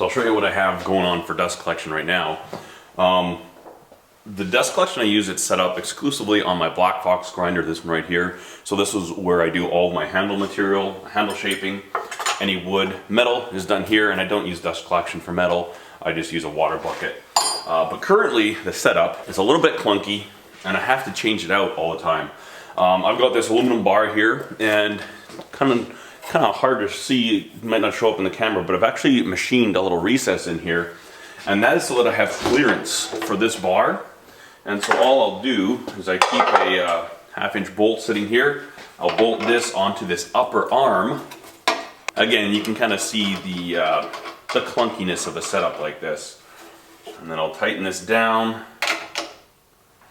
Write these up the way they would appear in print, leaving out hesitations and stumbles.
So I'll show you what I have going on for dust collection right now. The dust collection I use, it's set up exclusively on my Black Fox grinder, this one right here. So this is where I do all of my handle material, handle shaping, any wood. Metal is done here, and I don't use dust collection for metal. I just use a water bucket. But currently the setup is a little bit clunky, and I have to change it out all the time. I've got this aluminum bar here, and kind of hard to see, it might not show up in the camera, but I've actually machined a little recess in here, and that is so that I have clearance for this bar. And so all I'll do is I keep a half-inch bolt sitting here. I'll bolt this onto this upper arm. Again, you can kind of see the clunkiness of a setup like this. And then I'll tighten this down.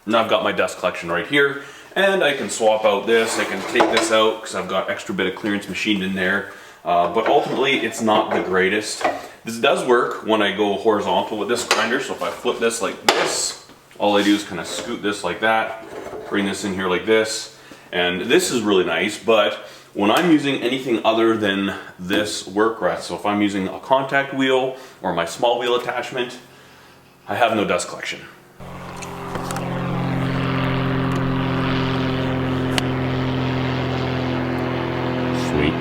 Now I've got my dust collection right here, and I can swap out this. I can take this out because I've got extra bit of clearance machined in there. But ultimately, it's not the greatest. This does work when I go horizontal with this grinder. So if I flip this like this, all I do is kind of scoot this like that, bring this in here like this, and this is really nice. But when I'm using anything other than this work rest, so if I'm using a contact wheel or my small wheel attachment, I have no dust collection. Sweet.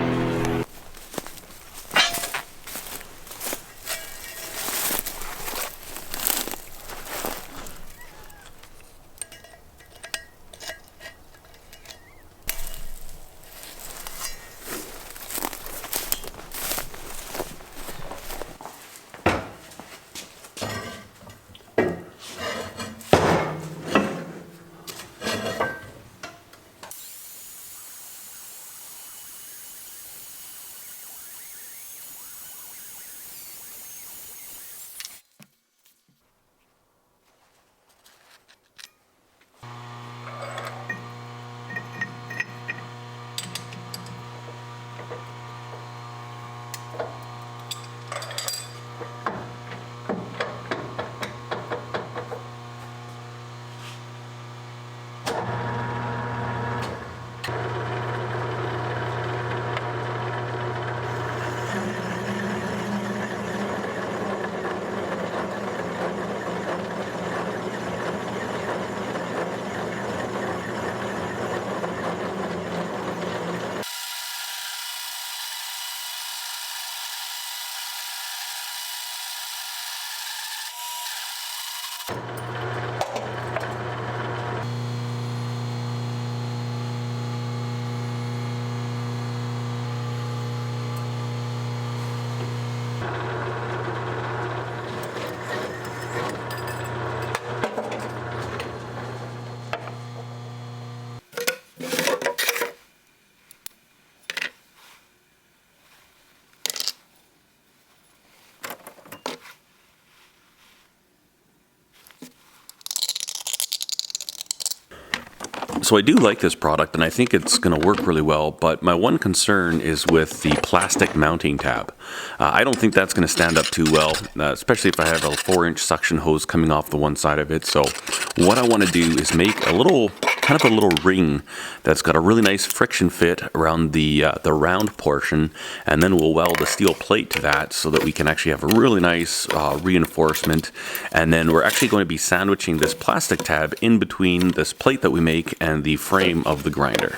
So I do like this product, and I think it's going to work really well, but my one concern is with the plastic mounting tab. I don't think that's going to stand up too well, especially if I have a 4-inch suction hose coming off the one side of it. So what I want to do is make a little, kind of a little ring that's got a really nice friction fit around the round portion, and then we'll weld a steel plate to that so that we can actually have a really nice reinforcement. And then we're actually going to be sandwiching this plastic tab in between this plate that we make and the frame of the grinder.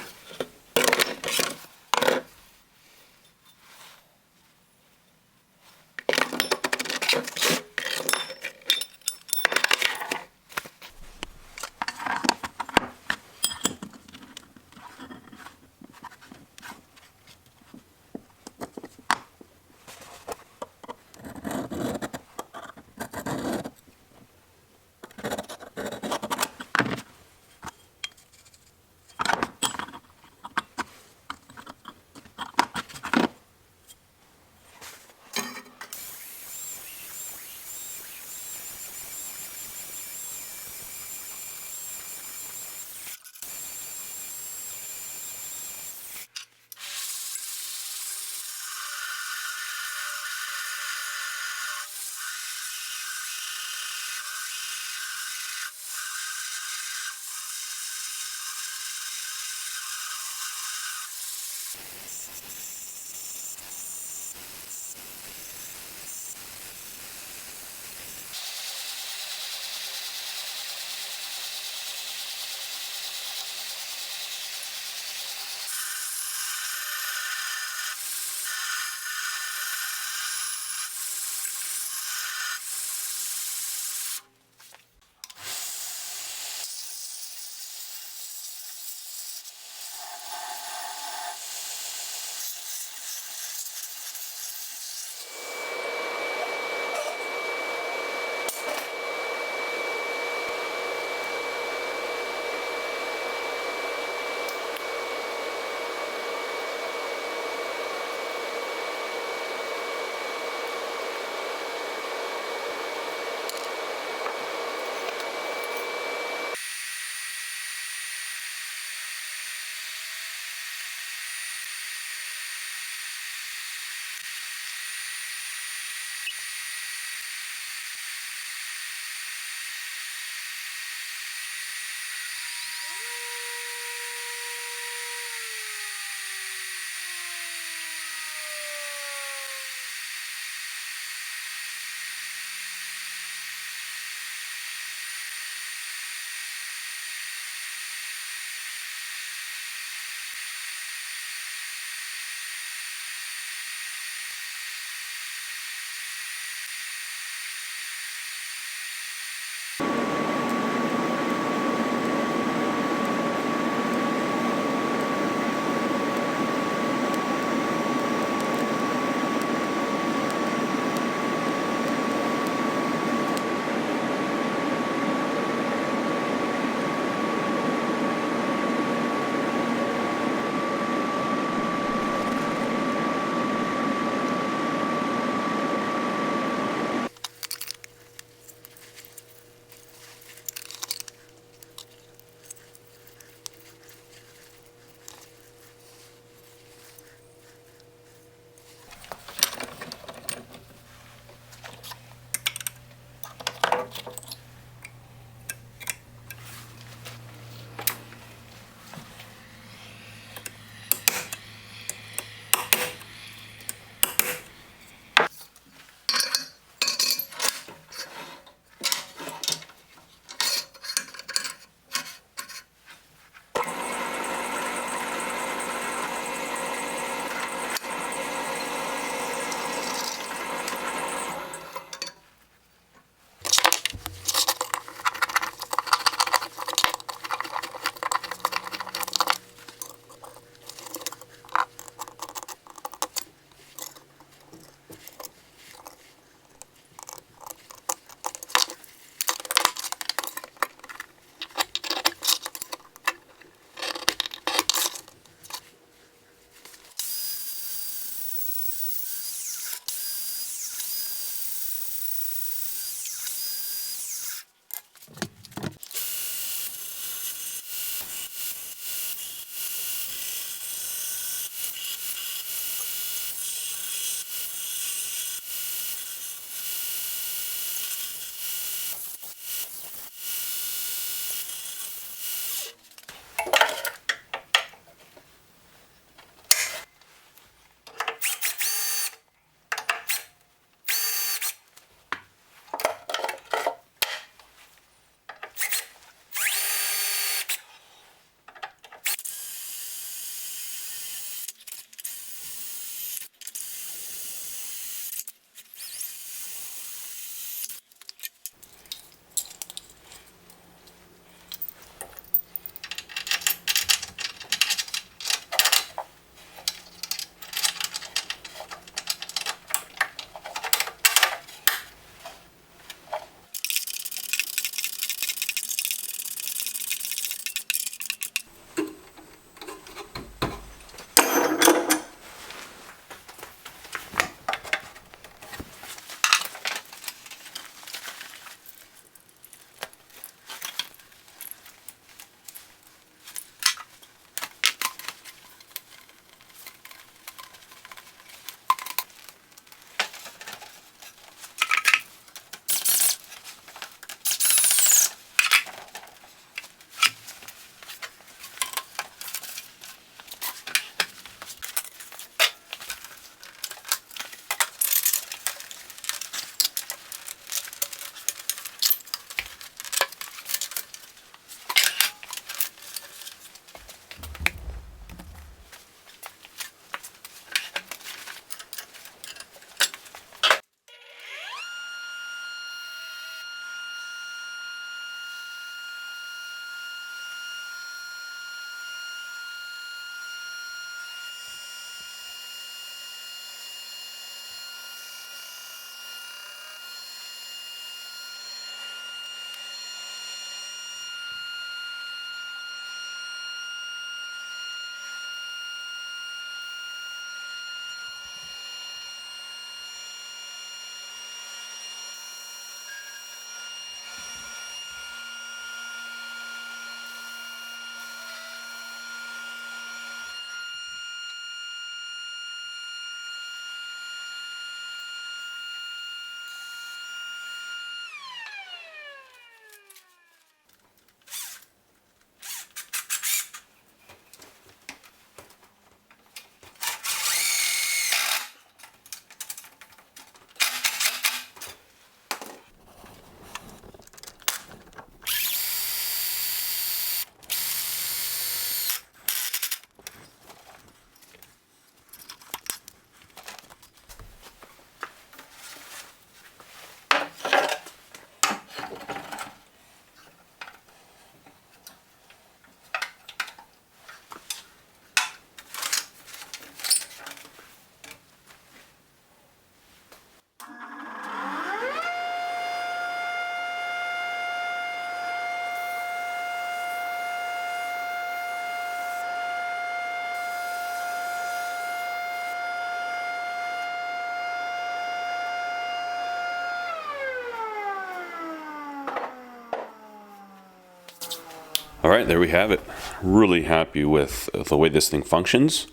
right, there we have it. Really happy with the way this thing functions.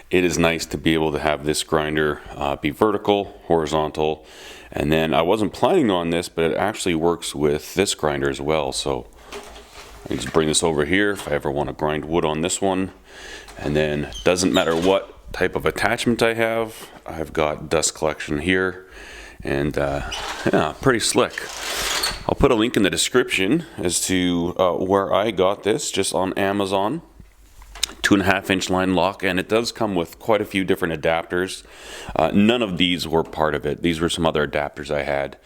It is nice to be able to have this grinder be vertical, horizontal, and then I wasn't planning on this, but it actually works with this grinder as well. So I can just bring this over here if I ever want to grind wood on this one. And then doesn't matter what type of attachment I have, I've got dust collection here, and yeah, pretty slick. I'll put a link in the description as to where I got this, just on Amazon. 2.5-inch line lock, and it does come with quite a few different adapters. None of these were part of it. These were some other adapters I had.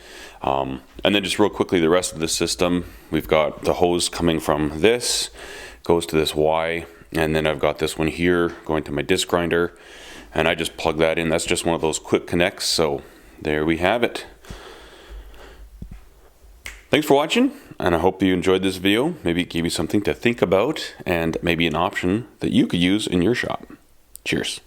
And then just real quickly, the rest of the system, we've got the hose coming from this, goes to this Y, and then I've got this one here going to my disc grinder, and I just plug that in. That's just one of those quick connects, so there we have it. Thanks for watching, and I hope you enjoyed this video. Maybe it gave you something to think about and maybe an option that you could use in your shop. Cheers.